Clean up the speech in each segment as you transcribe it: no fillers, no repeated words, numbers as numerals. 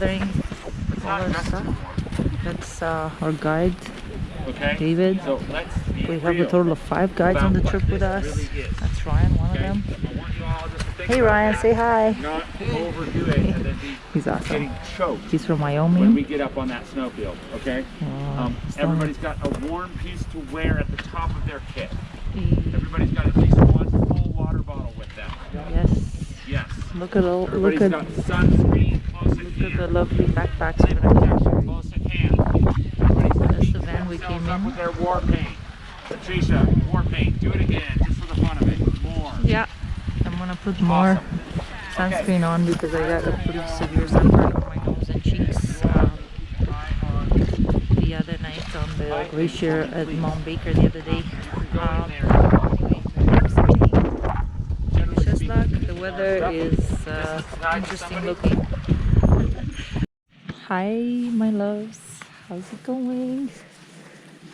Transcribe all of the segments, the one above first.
gathering all our stuff. That's our guide, David. We have a total of 5 guides on the trip with us. That's Ryan, one of them. Hey Ryan, say hi. Not overdo it and then be He's awesome. getting choked. He's from Wyoming. When we get up on that snowfield, okay? Everybody's got a warm piece to wear at the top of their kit. Everybody's got at least one full water bottle with them. Yes. Yes. Look at all. Everybody's look got sunscreen close at at hand. the lovely backpacks we're gonna Protection close at hand. Everybody's got That's the van we came in. with their war paint. Patricia, war paint. Do it again, just for the fun of it. More. Yeah. I'm gonna put more sunscreen on because I got a pretty severe sunburn on my nose and cheeks the other night on the glacier at Mount Baker the other day. Wish us luck. The weather is interesting looking. Hi, my loves. How's it going?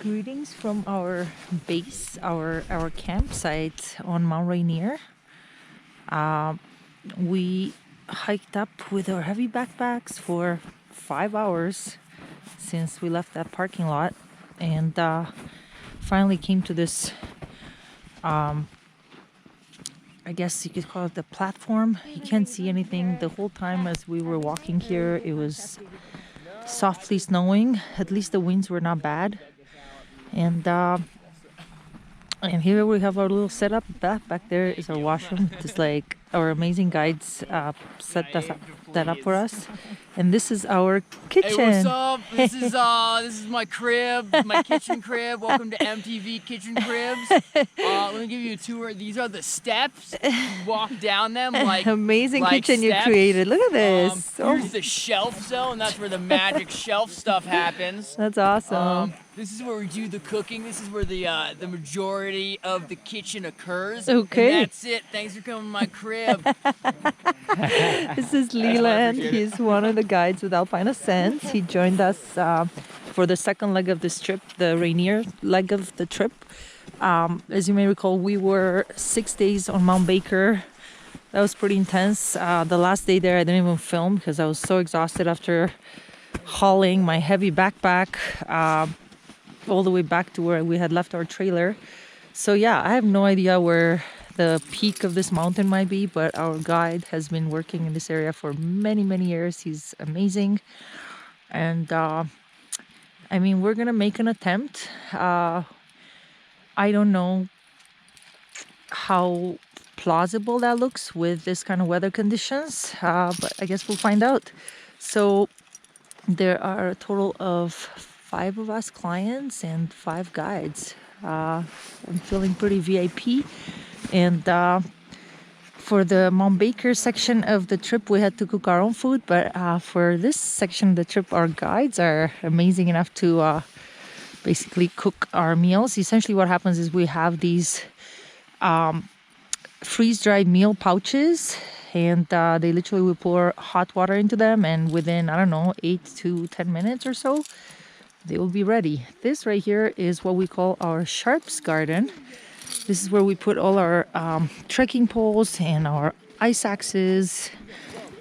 Greetings from our base, our campsite on Mount Rainier. We hiked up with our heavy backpacks for 5 hours since we left that parking lot, and finally came to this I guess you could call it the platform. You can't see anything. The whole time as we were walking here, it was softly snowing. At least the winds were not bad. And here we have our little setup. Back there is our washroom. Just like our amazing guides set that up for us. And this is our kitchen. Hey, what's up? This is my crib, my kitchen crib. Welcome to MTV Kitchen Cribs. Let me give you a tour. These are the steps. You walk down them like amazing like kitchen steps. you created. Look at this. Here's the shelf zone. That's where the magic shelf stuff happens. That's awesome. This is where we do the cooking. This is where the majority of the kitchen occurs. Okay. And that's it. Thanks for coming to my crib. This is Leland. He's one of the guides with Alpine Ascents. He joined us for the second leg of this trip, the Rainier leg of the trip. As you may recall, we were 6 days on Mount Baker. That was pretty intense. The last day there, I didn't even film because I was so exhausted after hauling my heavy backpack all the way back to where we had left our trailer. So yeah, I have no idea where the peak of this mountain might be, but our guide has been working in this area for many years. He's amazing. And I mean, we're gonna make an attempt. I don't know how plausible that looks with this kind of weather conditions, but I guess we'll find out. So there are a total of 5 of us clients and 5 guides. I'm feeling pretty VIP. And for the Mount Baker section of the trip, we had to cook our own food. But for this section of the trip, our guides are amazing enough to basically cook our meals. Essentially what happens is we have these freeze-dried meal pouches, and they literally will pour hot water into them, and within, I don't know, 8 to 10 minutes or so, they will be ready. This right here is what we call our Sharp's Garden. This is where we put all our trekking poles and our ice axes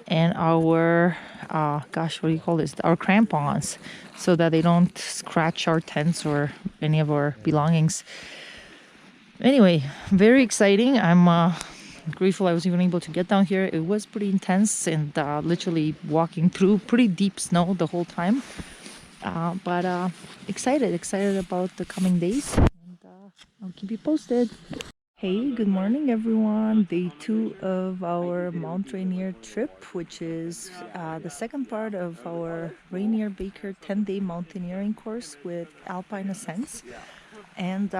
and our, gosh, what do you call this? Our crampons, so that they don't scratch our tents or any of our belongings. Anyway, very exciting. I'm grateful I was even able to get down here. It was pretty intense and literally walking through pretty deep snow the whole time. But excited about the coming days, and I'll keep you posted. Hey, good morning everyone. Day 2 of our Mount Rainier trip, which is the second part of our Rainier-Baker 10-day mountaineering course with Alpine Ascents. And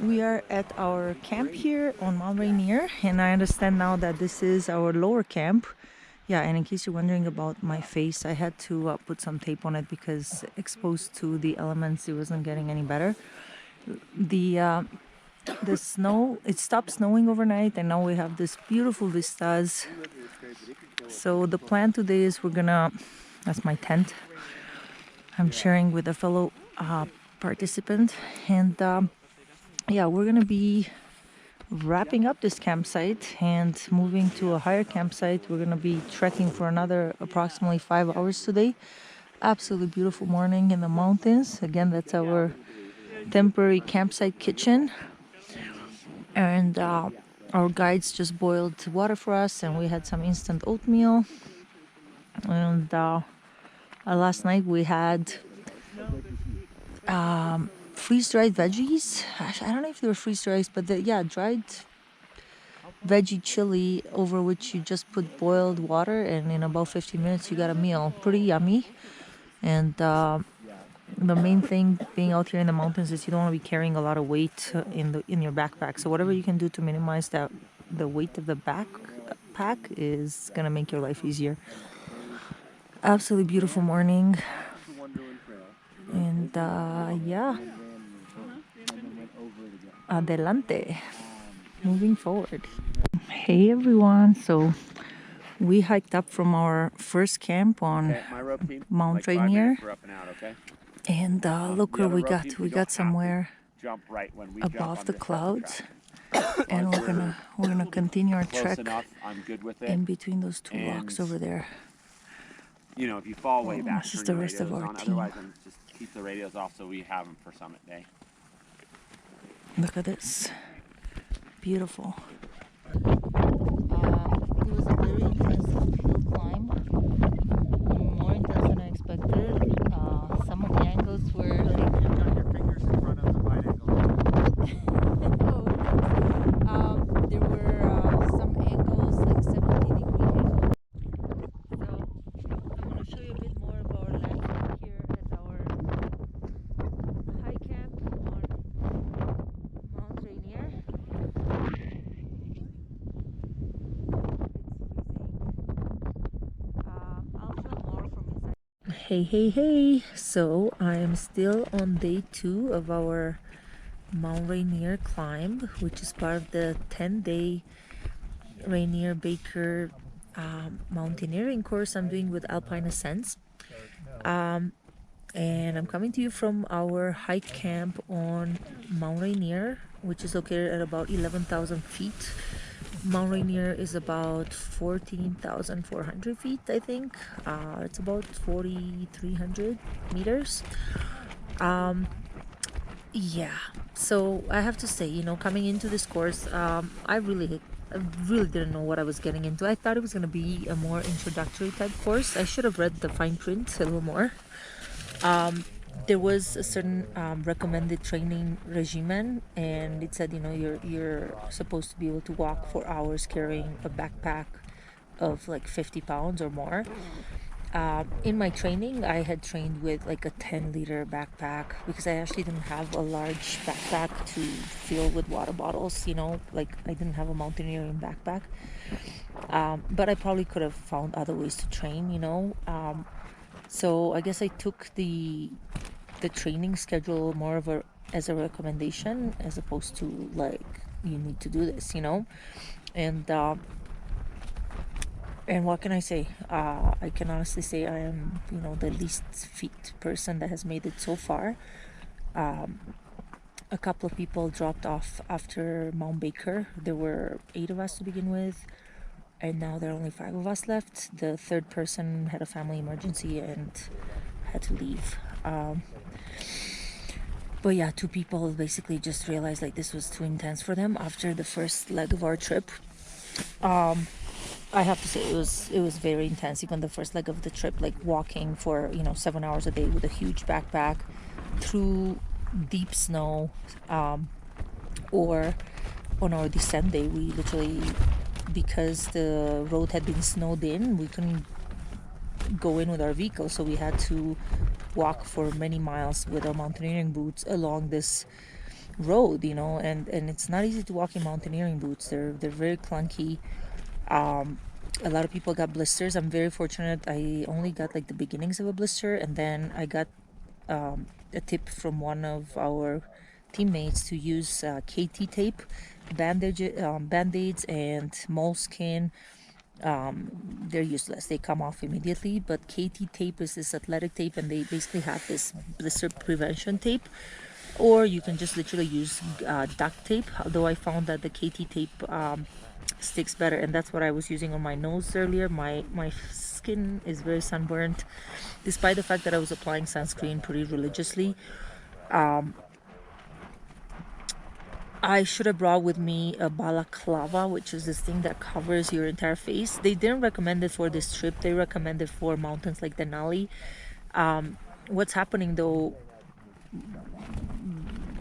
we are at our camp here on Mount Rainier, and I understand now that this is our lower camp. Yeah, and in case you're wondering about my face, I had to put some tape on it because exposed to the elements, it wasn't getting any better. The snow, it stopped snowing overnight, and now we have this beautiful vistas. So the plan today is we're gonna, that's my tent, I'm sharing with a fellow participant, and yeah, we're gonna be wrapping up this campsite and moving to a higher campsite. We're gonna be trekking for another approximately 5 hours today. Absolutely beautiful morning in the mountains. Again, that's our temporary campsite kitchen. And our guides just boiled water for us, and we had some instant oatmeal. And last night we had freeze-dried veggies. Actually, I don't know if they were freeze-dried, but dried veggie chili over which you just put boiled water, and in about 15 minutes you got a meal. Pretty yummy. And the main thing being out here in the mountains is you don't want to be carrying a lot of weight in your backpack. So whatever you can do to minimize the weight of the backpack is gonna make your life easier. Absolutely beautiful morning. And adelante, moving forward. Hey everyone, so we hiked up from our first camp on Mount Rainier, and look where we got. We got somewhere above the clouds, and we're gonna continue our trek in between those two rocks over there. You know, if you fall way back, this is the rest of our team. Otherwise, just keep the radios off so we have them for summit day. Look at this, beautiful. It was a very intense uphill climb, more intense than I expected. Some of the angles were like... You've got your fingers in front of the wide angle. There were some angles, like 70-degree angles. So I'm going to show you a bit more of our landscape here at our high camp on Mount Rainier. Hey, so I am still on day 2 of our Mount Rainier climb, which is part of the 10-day Rainier-Baker mountaineering course I'm doing with Alpine Ascents. And I'm coming to you from our hike camp on Mount Rainier, which is located at about 11,000 feet. Mount Rainier is about 14,400 feet, I think. It's about 4,300 meters. So I have to say, you know, coming into this course, I really didn't know what I was getting into. I thought it was going to be a more introductory type course. I should have read the fine print a little more. There was a certain recommended training regimen, and it said, you know, you're supposed to be able to walk for hours carrying a backpack of like 50 pounds or more. In my training, I had trained with like a 10-liter backpack because I actually didn't have a large backpack to fill with water bottles, you know, like I didn't have a mountaineering backpack. But I probably could have found other ways to train, you know. So I guess I took the training schedule more of as a recommendation as opposed to like you need to do this, you know. And what can I say? I can honestly say I am, you know, the least fit person that has made it so far. A couple of people dropped off after Mount Baker. There were 8 of us to begin with, and now there are only 5 of us left. The third person had a family emergency and had to leave. But yeah, 2 people basically just realized like this was too intense for them after the first leg of our trip. I have to say it was very intense. Even the first leg of the trip, like walking for, you know, 7 hours a day with a huge backpack through deep snow, or on our descent day, we literally, because the road had been snowed in, we couldn't go in with our vehicle, so we had to walk for many miles with our mountaineering boots along this road, you know, and it's not easy to walk in mountaineering boots. They're very clunky. A lot of people got blisters. I'm very fortunate. I only got like the beginnings of a blister, and then I got a tip from one of our teammates to use KT tape, band-aids, and moleskin. They're useless. They come off immediately. But KT tape is this athletic tape, and they basically have this blister prevention tape. or you can just literally use duct tape, although I found that the KT tape sticks better, and that's what I was using on my nose earlier. My skin is very sunburnt, despite the fact that I was applying sunscreen pretty religiously. I should have brought with me a balaclava, which is this thing that covers your entire face. They didn't recommend it for this trip. They recommend it for mountains like Denali. What's happening though,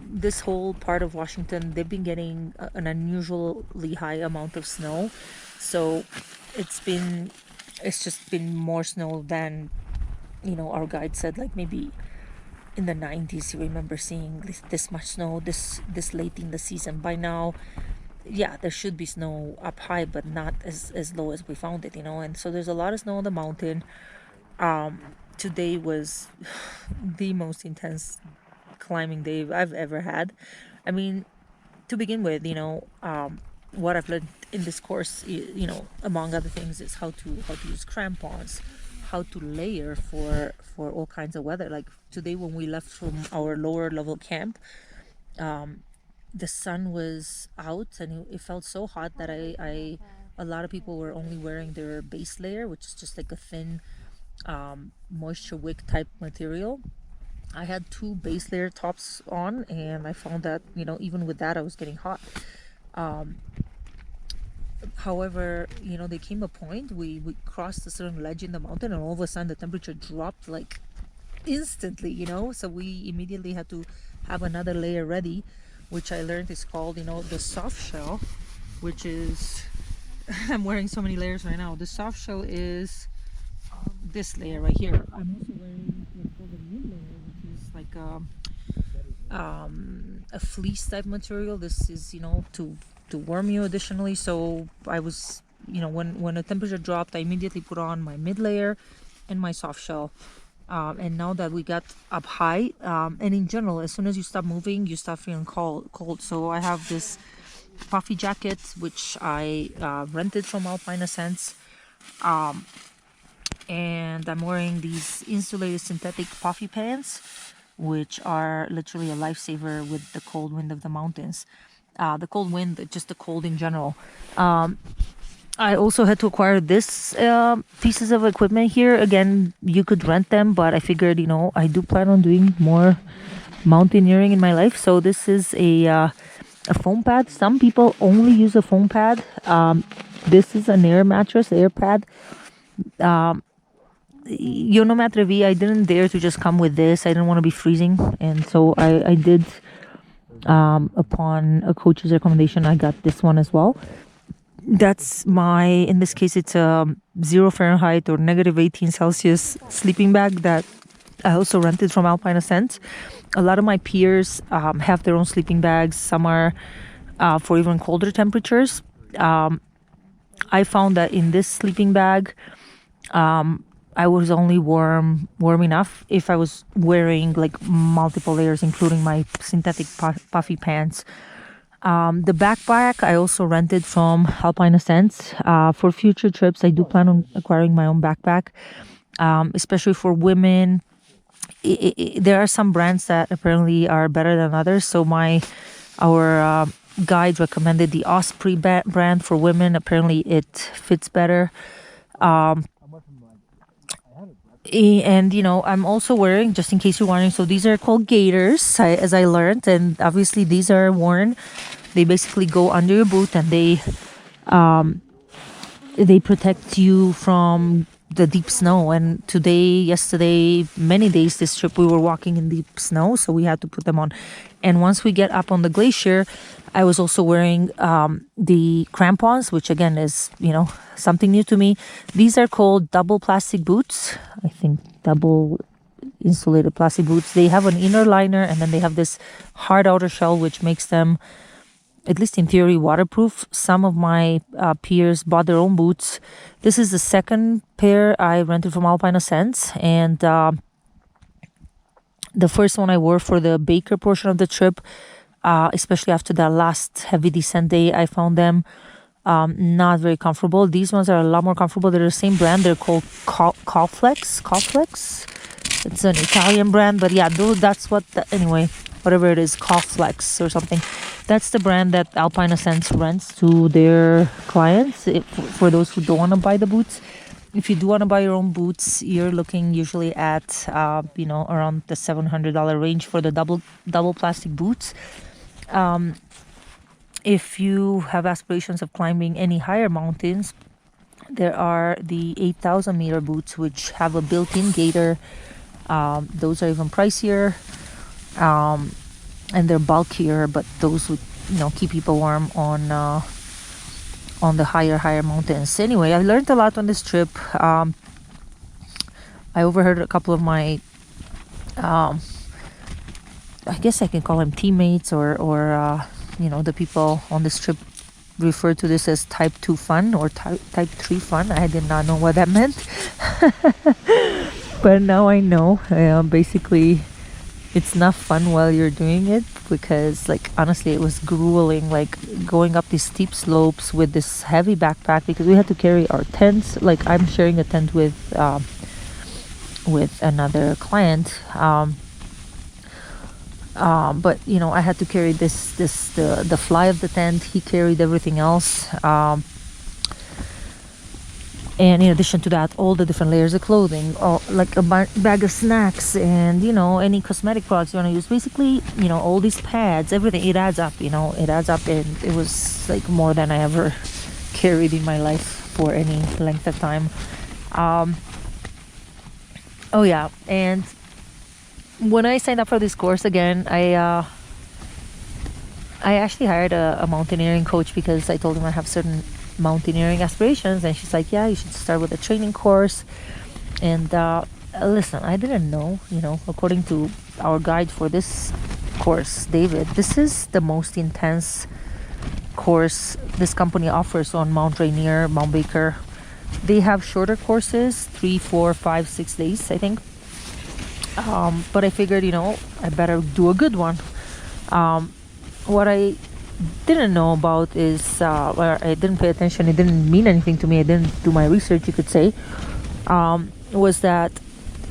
this whole part of Washington, they've been getting an unusually high amount of snow. So it's just been more snow than, our guide said, like maybe in the 90s you remember seeing this much snow this late in the season. By now, yeah, there should be snow up high, but not as low as we found it, and so there's a lot of snow on the mountain. Today was the most intense climbing day I've ever had. I mean, to begin with, what I've learned in this course, among other things, is how to use crampons, how to layer for all kinds of weather. Like today when we left from our lower level camp, the sun was out and it felt so hot that a lot of people were only wearing their base layer, which is just like a thin moisture wick type material. I had 2 base layer tops on, and I found that even with that I was getting hot. However, there came a point we crossed a certain ledge in the mountain, and all of a sudden the temperature dropped like instantly, so we immediately had to have another layer ready, which I learned is called the soft shell, which is I'm wearing so many layers right now. The soft shell is this layer right here. I'm also wearing what's called a mid layer, which is like a fleece type material. This is to warm you additionally. So I was when the temperature dropped, I immediately put on my mid layer and my soft shell. And now that we got up high, and in general, as soon as you stop moving, you start feeling cold. So I have this puffy jacket, which I rented from Alpine Ascents. And I'm wearing these insulated synthetic puffy pants, which are literally a lifesaver with the cold wind of the mountains. The cold wind, just the cold in general. I also had to acquire this pieces of equipment here. Again, you could rent them, but I figured, I do plan on doing more mountaineering in my life. So this is a foam pad. Some people only use a foam pad. This is an air mattress, air pad. No matter I didn't dare to just come with this. I didn't want to be freezing, and so I did. Upon a coach's recommendation, I got this one as well. That's in this case, it's a 0 Fahrenheit or -18 Celsius sleeping bag that I also rented from Alpine Ascents. A lot of my peers have their own sleeping bags. Some are for even colder temperatures. I found that in this sleeping bag, I was only warm enough if I was wearing like multiple layers, including my synthetic puffy pants. The backpack I also rented from Alpine Ascents. For future trips, I do plan on acquiring my own backpack, especially for women. There are some brands that apparently are better than others. So our guide recommended the Osprey brand for women. Apparently, it fits better. And I'm also wearing, just in case you're wondering, so these are called gaiters, as I learned, and obviously these are worn. They basically go under your boot, and they protect you from the deep snow. And yesterday, many days this trip we were walking in deep snow, so we had to put them on. And once we get up on the glacier, I was also wearing the crampons, which again is something new to me. These are called double plastic boots. I think double insulated plastic boots. They have an inner liner, and then they have this hard outer shell, which makes them, at least in theory, waterproof. Some of my peers bought their own boots. This is the second pair I rented from Alpine Ascents, and the first one I wore for the Baker portion of the trip, especially after that last heavy descent day. I found them not very comfortable. These ones are a lot more comfortable. They're the same brand. They're called Kautz It's an Italian brand, but yeah, that's what, anyway, whatever it is, Kauflex or something. That's the brand that Alpine Ascents rents to their clients, for those who don't want to buy the boots. If you do want to buy your own boots, you're looking usually at, around the $700 range for the double plastic boots. If you have aspirations of climbing any higher mountains, there are the 8,000 meter boots, which have a built-in gaiter. Those are even pricier, and they're bulkier, but those would, keep people warm on the higher mountains. Anyway, I learned a lot on this trip. I overheard a couple of my, I guess I can call them teammates, or the people on this trip refer to this as type 2 fun or type 3 fun. I did not know what that meant. But now I know. Basically, it's not fun while you're doing it, because, like, honestly, it was grueling, like going up these steep slopes with this heavy backpack, because we had to carry our tents. Like, I'm sharing a tent with another client. But I had to carry the fly of the tent. He carried everything else. And in addition to that, all the different layers of clothing, like a bag of snacks, and any cosmetic products you want to use. Basically, all these pads, everything. It adds up. It adds up, and it was like more than I ever carried in my life for any length of time. Oh yeah, and when I signed up for this course again, I actually hired a mountaineering coach, because I told him I have certain mountaineering aspirations, and she's like, yeah, you should start with a training course. And listen, I didn't know, according to our guide for this course, David, this is the most intense course this company offers on Mount Rainier, Mount Baker. They have shorter courses, 3, 4, 5, 6 days, I think. But I figured, I better do a good one. What I didn't know about is, or I didn't pay attention, it didn't mean anything to me, I didn't do my research, you could say, was that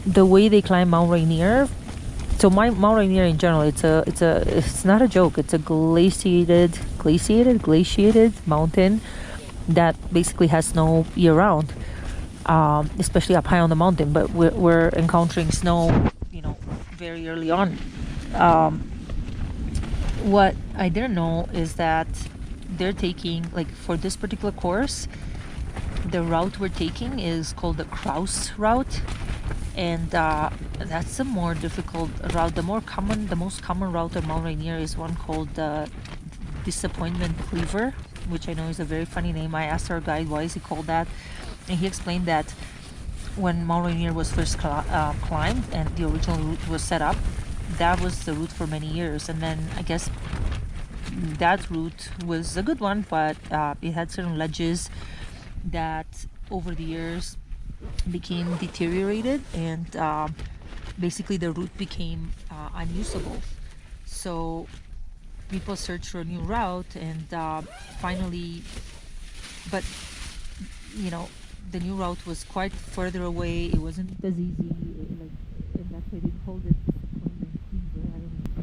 the way they climb Mount Rainier. So Mount Rainier in general, it's not a joke. It's a glaciated mountain that basically has snow year round, especially up high on the mountain. But we're encountering snow, very early on. What I didn't know is that they're taking, like, for this particular course, the route we're taking is called the Kautz route, and that's a more difficult route. The most common route on Mount Rainier is one called the Disappointment Cleaver, which I know is a very funny name. I asked our guide why is he called that, and he explained that when Mount Rainier was first climbed and the original route was set up, that was the route for many years, and then I guess that route was a good one, but it had certain ledges that over the years became deteriorated, and basically the route became unusable. So people searched for a new route, and finally, but the new route was quite further away. It wasn't as easy, and that's why they called it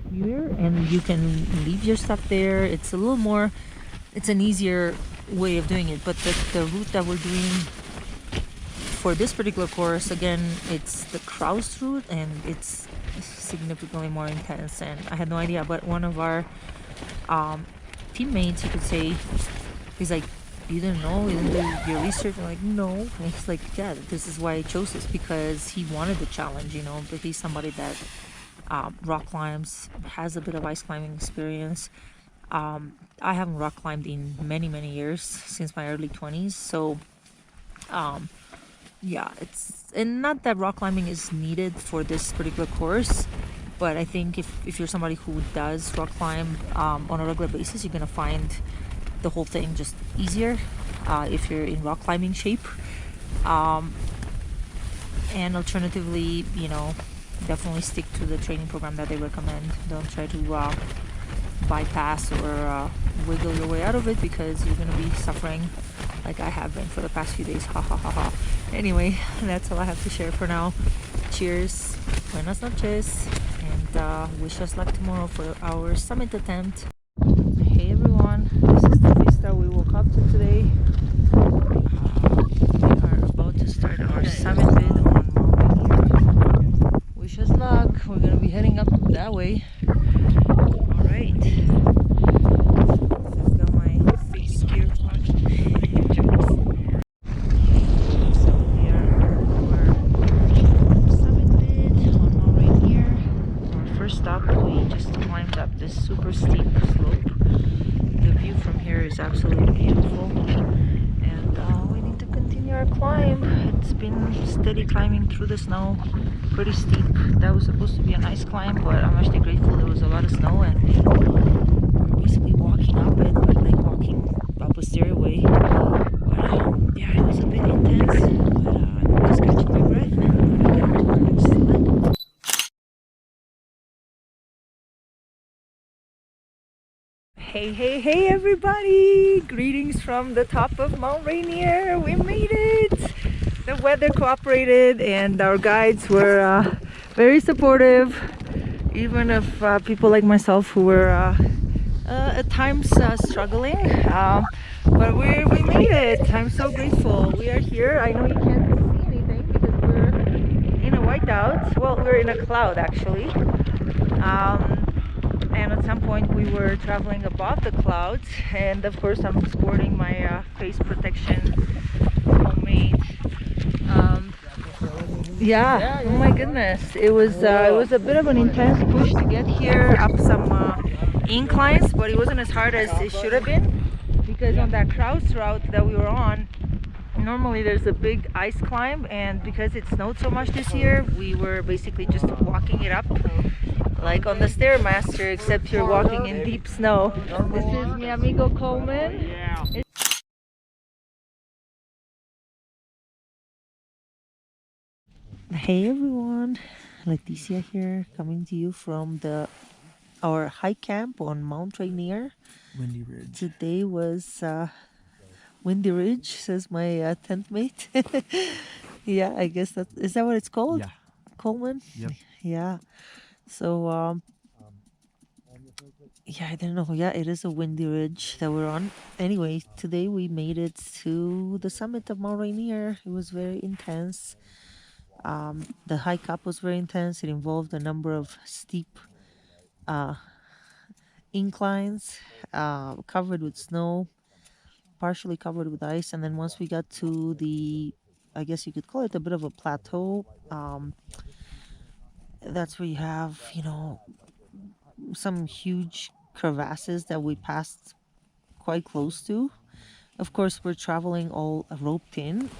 cleaver, and you can leave your stuff there. It's a little more, it's an easier way of doing it. But the route that we're doing for this particular course, again, it's the Kautz route, and it's significantly more intense. And I had no idea, but one of our teammates, you could say, he's like, you didn't know? You didn't do your research? I'm like, no. And he's like, yeah, this is why I chose this, because he wanted the challenge, but he's somebody that rock climbs, has a bit of ice climbing experience. I haven't rock climbed in many, many years, since my early 20s. So, yeah, and not that rock climbing is needed for this particular course, but I think if you're somebody who does rock climb on a regular basis, you're going to find the whole thing just easier if you're in rock climbing shape. And alternatively, definitely stick to the training program that they recommend. Don't try to bypass or wiggle your way out of it, because you're going to be suffering like I have been for the past few days. Ha ha ha ha. Anyway, that's all I have to share for now. Cheers. Buenas noches, and wish us luck tomorrow for our summit attempt. Hey everyone, this is the vista we woke up to today. We are about to start our summit bid on Mount Rainier. Wish us luck. We're gonna be heading up that way. All right. I've got my face gear on. So we are our summit bid on Mount Rainier. Our first stop, we just climbed up this super steep slope. The view from here is absolutely beautiful, and we need to continue our climb. It's been steady climbing through the snow, pretty steep. That was supposed to be a nice climb, but I'm actually grateful there was a lot of snow, and we're basically walking up it, but like walking up a stairway. But yeah, it was a bit intense, but I'm just catching my breath, and we're gonna get to the next summit. Hey everybody! Greetings from the top of Mount Rainier. We made it! The weather cooperated and our guides were very supportive, even of people like myself who were at times struggling. But we made it! I'm so grateful. We are here. I know you can't see anything because we're in a whiteout. Well, we're in a cloud actually. And at some point we were traveling above the clouds, and of course I'm sporting my face protection, homemade. Yeah, oh my goodness, it was a bit of an intense push to get here up some inclines, but it wasn't as hard as it should have been, because on that Kautz route that we were on, normally there's a big ice climb, and because it snowed so much this year, we were basically just walking it up like on the Stairmaster, except you're walking in deep snow. This is mi amigo Coleman. Hey everyone, Leticia here, coming to you from our hike camp on Mount Rainier. Windy Ridge. Today was Windy Ridge, says my tent mate. Yeah, I guess is that what it's called? Yeah. Coleman? Yep. Yeah. So yeah, I don't know. Yeah, it is a windy ridge that we're on. Anyway, today we made it to the summit of Mount Rainier. It was very intense. The hike up was very intense. It involved a number of steep inclines, covered with snow, partially covered with ice. And then once we got to I guess you could call it a bit of a plateau, that's where you have, some huge crevasses that we passed quite close to. Of course, we're traveling all roped in,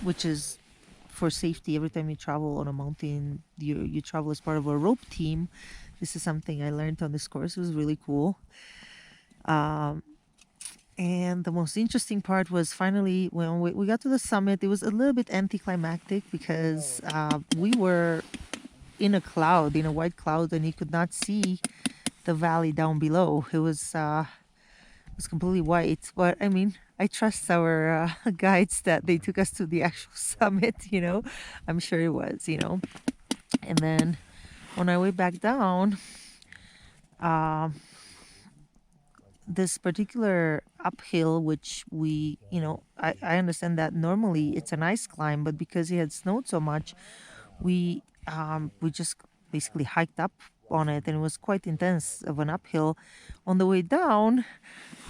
which is for safety. Every time you travel on a mountain, you travel as part of a rope team. This is something I learned on this course. It was really cool. And the most interesting part was finally when we got to the summit. It was a little bit anticlimactic because we were in a cloud, in a white cloud, and you could not see the valley down below. It was completely white, but I mean, I trust our guides that they took us to the actual summit. I'm sure it was. And then on our way back down, this particular uphill, which I understand that normally it's an ice climb, but because it had snowed so much, we just basically hiked up on it, and it was quite intense of an uphill. On the way down,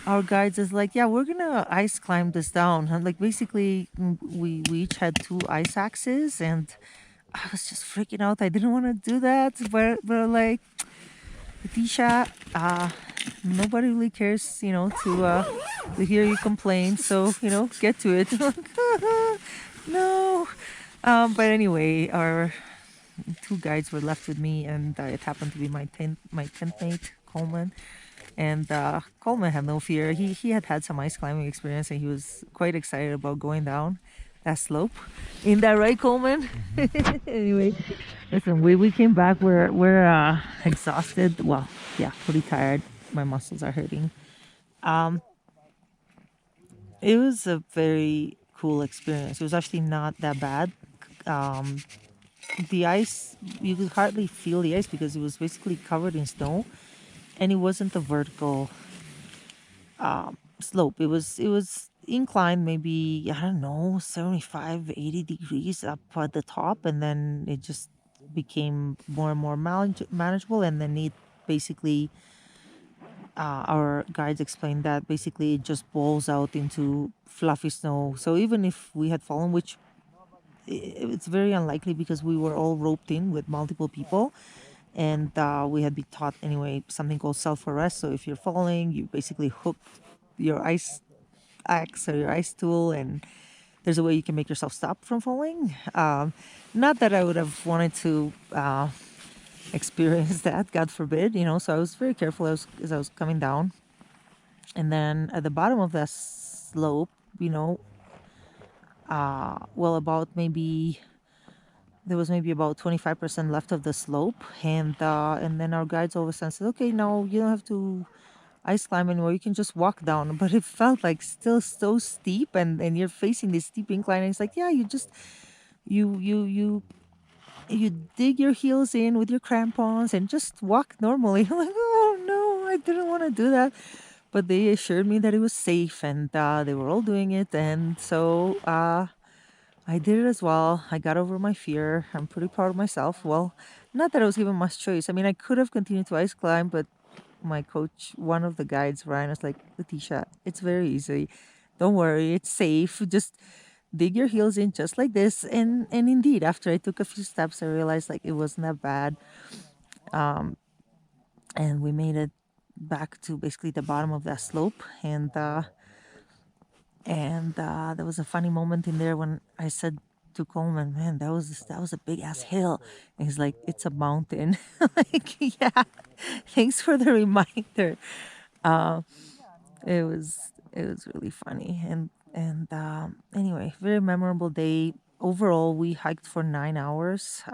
our guides is like, yeah, we're gonna ice climb this down, and like basically we each had 2 ice axes, and I was just freaking out. I didn't want to do that, but like, Leticia, nobody really cares, to hear you complain, so get to it. No. But anyway, our 2 guides were left with me, and it happened to be my tent mate, Coleman. And Coleman had no fear. He had some ice climbing experience, and he was quite excited about going down that slope. Ain't that right, Coleman? Mm-hmm. Anyway, listen, we came back. We're exhausted. Well, yeah, pretty tired. My muscles are hurting. It was a very cool experience. It was actually not that bad. the ice, you could hardly feel the ice because it was basically covered in snow, and it wasn't a vertical slope. It was inclined, maybe, I don't know, 75, 80 degrees up at the top, and then it just became more and more manageable, and then it basically, our guides explained that basically it just balls out into fluffy snow. So even if we had fallen, which it's very unlikely because we were all roped in with multiple people, and we had been taught anyway something called self-arrest. So if you're falling, you basically hook your ice axe or your ice tool, and there's a way you can make yourself stop from falling. Not that I would have wanted to experience that, God forbid, So I was very careful as I was coming down, and then at the bottom of that slope, well, about maybe there was maybe about 25% left of the slope, and then our guides all of a sudden said, "Okay, now you don't have to ice climb anymore. You can just walk down." But it felt like still so steep, and you're facing this steep incline, and it's like, yeah, you just you dig your heels in with your crampons and just walk normally. I'm like, oh no, I didn't want to do that. But they assured me that it was safe, and they were all doing it, and so I did it as well. I got over my fear. I'm pretty proud of myself. Well, not that I was given much choice. I mean, I could have continued to ice climb, but my coach, one of the guides, Ryan, was like, "Leticia, it's very easy. Don't worry, it's safe. Just dig your heels in just like this." And indeed, after I took a few steps, I realized like it wasn't that bad. And we made it back to basically the bottom of that slope, and there was a funny moment in there when I said to Coleman, "Man, that was a big ass hill." And he's like, "It's a mountain." Like, yeah, thanks for the reminder. It was really funny, and anyway, very memorable day. Overall, we hiked for 9 hours.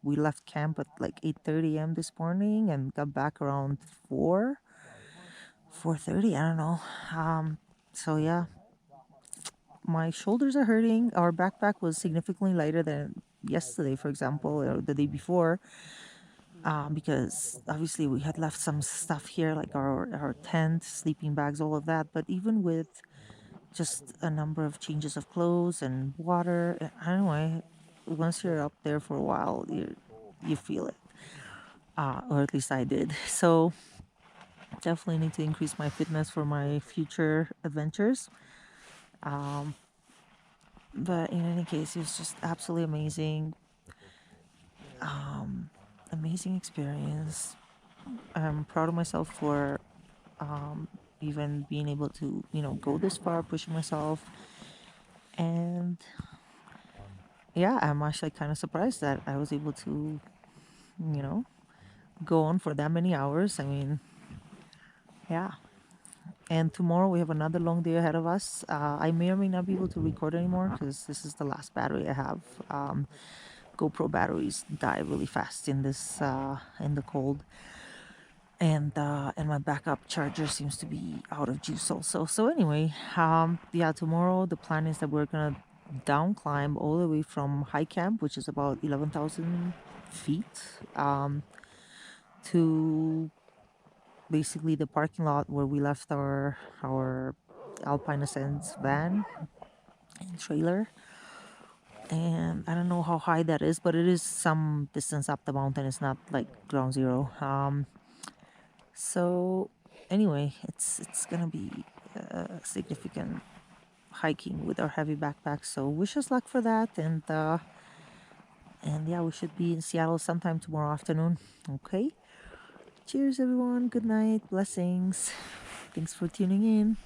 We left camp at like 8:30 a.m. this morning and got back around 4:30. I don't know. So yeah, my shoulders are hurting. Our backpack was significantly lighter than yesterday, for example, or the day before, because obviously we had left some stuff here, like our tent, sleeping bags, all of that. But even with just a number of changes of clothes and water, I don't know. Once you're up there for a while, you feel it, or at least I did. So definitely need to increase my fitness for my future adventures. But in any case, it was just absolutely amazing. Amazing experience. I'm proud of myself for even being able to, go this far, pushing myself. And yeah, I'm actually kind of surprised that I was able to, you know, go on for that many hours. I mean, yeah. And tomorrow we have another long day ahead of us. I may or may not be able to record anymore because this is the last battery I have. GoPro batteries die really fast in this in the cold, and my backup charger seems to be out of juice also. So anyway, yeah, tomorrow the plan is that we're gonna down climb all the way from high camp, which is about 11,000 feet, to basically the parking lot where we left our Alpine Ascents van and trailer. And I don't know how high that is, but it is some distance up the mountain. It's not like ground zero. So anyway, it's gonna be significant hiking with our heavy backpacks. So wish us luck for that, and yeah, we should be in Seattle sometime tomorrow afternoon. Okay. Cheers, everyone. Good night. Blessings. Thanks for tuning in.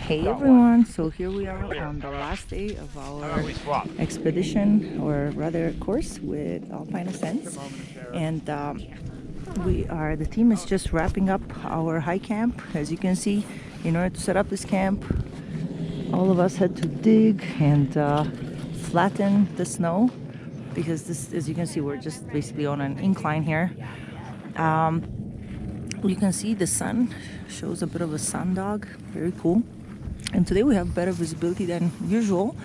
Hey everyone, so here we are on the last day of our expedition, or rather course, with Alpine Ascents, and the team is just wrapping up our high camp. As you can see, in order to set up this camp, all of us had to dig and flatten the snow, because this, as you can see, we're just basically on an incline here. You can see the sun shows a bit of a sun dog, very cool. And today we have better visibility than usual,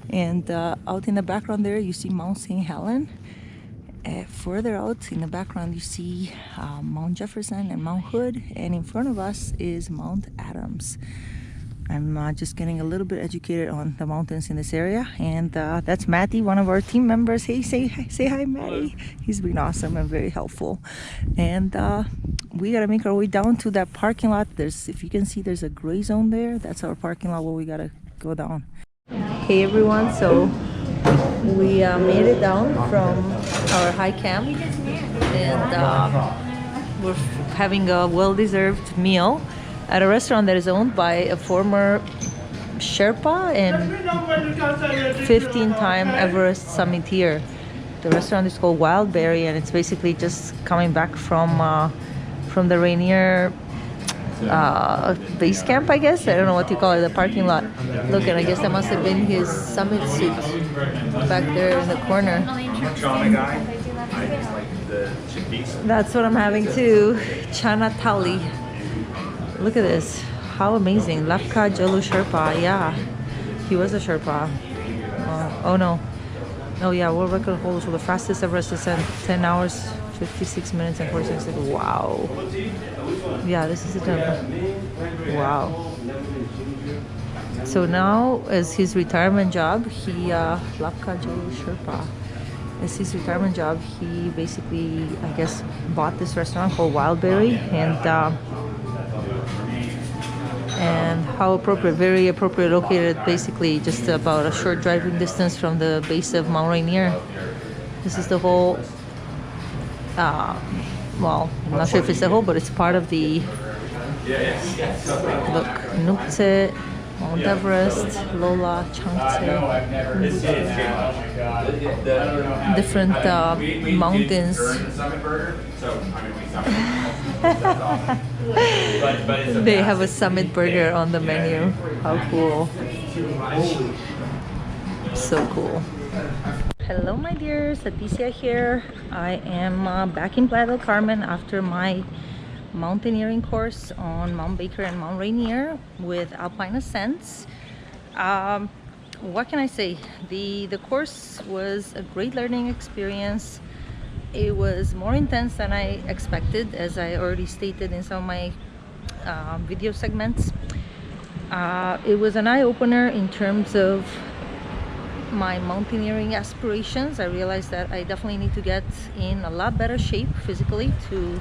And out in the background there, you see Mount St. Helen. Further out in the background, you see Mount Jefferson and Mount Hood. And in front of us is Mount Adams. I'm just getting a little bit educated on the mountains in this area. And that's Matty, one of our team members. Hey, say hi, Matty. Hello. He's been awesome and very helpful. And we gotta make our way down to that parking lot. If you can see, there's a gray zone there. That's our parking lot where we gotta go down. Hey everyone, so we made it down from our high camp, and we're having a well-deserved meal at a restaurant that is owned by a former Sherpa and 15-time Everest summiteer. The restaurant is called Wildberry, and it's basically just coming back from the Rainier base camp, I guess. I don't know what you call it, the parking lot. Look, and I guess that must have been his summit suit back there in the corner. That's what I'm having too. Chana Thali. Look at this. How amazing. Lapka Jolu Sherpa. Yeah, he was a Sherpa. Oh no. Oh yeah, world record holder for the fastest Everest ascent. 10 hours, 56 minutes and 46 seconds. Wow. Yeah, this is a wow. So now, as his retirement job, he Lapka Jolu Sherpa. As his retirement job, he basically, I guess, bought this restaurant called Wildberry, and how appropriate, very appropriate, located basically just about a short driving distance from the base of Mount Rainier. This is the whole, well, I'm not sure if it's the whole, but it's part of the, look, Nukhtse, Mount Everest, Lola, Changtse, different mountains. They have a summit burger on the menu. How cool. So cool. Hello my dears, Leticia here. I am back in Playa del Carmen after my mountaineering course on Mount Baker and Mount Rainier with Alpine Ascents. What can I say? The course was a great learning experience. It was more intense than I expected, as I already stated in some of my video segments. It was an eye-opener in terms of my mountaineering aspirations. I realized that I definitely need to get in a lot better shape physically to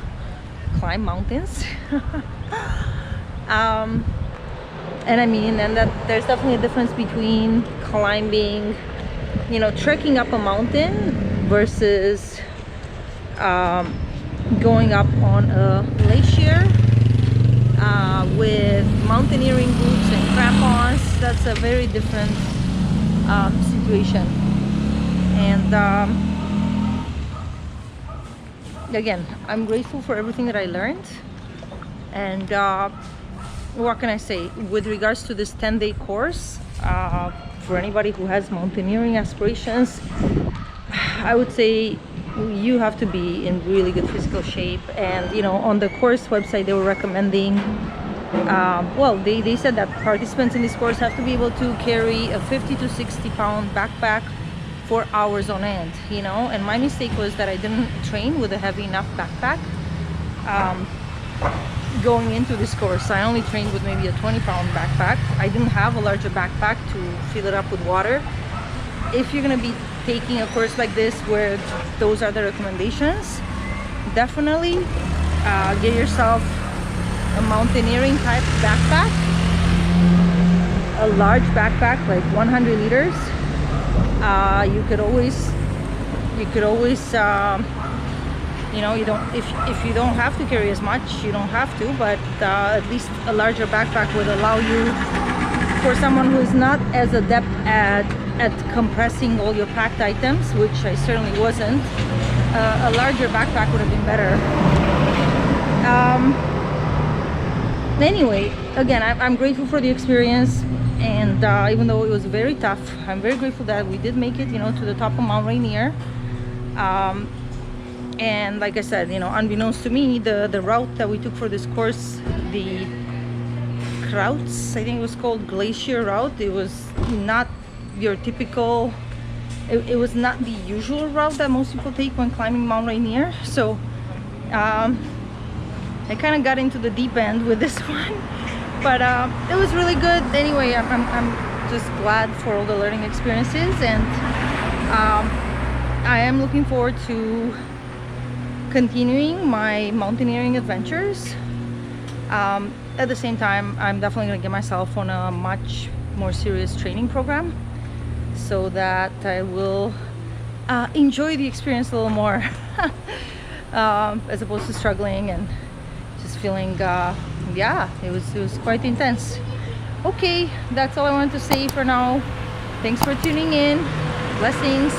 climb mountains. And I mean, and that there's definitely a difference between climbing, you know, trekking up a mountain versus going up on a glacier with mountaineering boots and crampons. That's a very different situation. And again, I'm grateful for everything that I learned. And what can I say with regards to this 10-day course? For anybody who has mountaineering aspirations, I would say you have to be in really good physical shape. And you know, on the course website, they were recommending, well, they said that participants in this course have to be able to carry a 50 to 60 pound backpack for hours on end, you know. And my mistake was that I didn't train with a heavy enough backpack going into this course. I only trained with maybe a 20-pound backpack. I didn't have a larger backpack to fill it up with water. If you're going to be taking a course like this where those are the recommendations, definitely get yourself a mountaineering type backpack, a large backpack like 100 liters. You could always you know, you don't, if you don't have to carry as much, you don't have to, but at least a larger backpack would allow you, for someone who is not as adept at compressing all your packed items, which I certainly wasn't, a larger backpack would have been better. Anyway, again, I'm grateful for the experience, and even though it was very tough, I'm very grateful that we did make it, you know, to the top of Mount Rainier. And like I said, you know, unbeknownst to me, the route that we took for this course, the Kautz, I think it was called Glacier route, it was not your typical, it was not the usual route that most people take when climbing Mount Rainier. So I kind of got into the deep end with this one, but it was really good. Anyway, I'm just glad for all the learning experiences, and I am looking forward to continuing my mountaineering adventures. At the same time, I'm definitely going to get myself on a much more serious training program so that I will enjoy the experience a little more as opposed to struggling and just feeling yeah, it was quite intense. Okay, that's all I wanted to say for now. Thanks for tuning in. Blessings.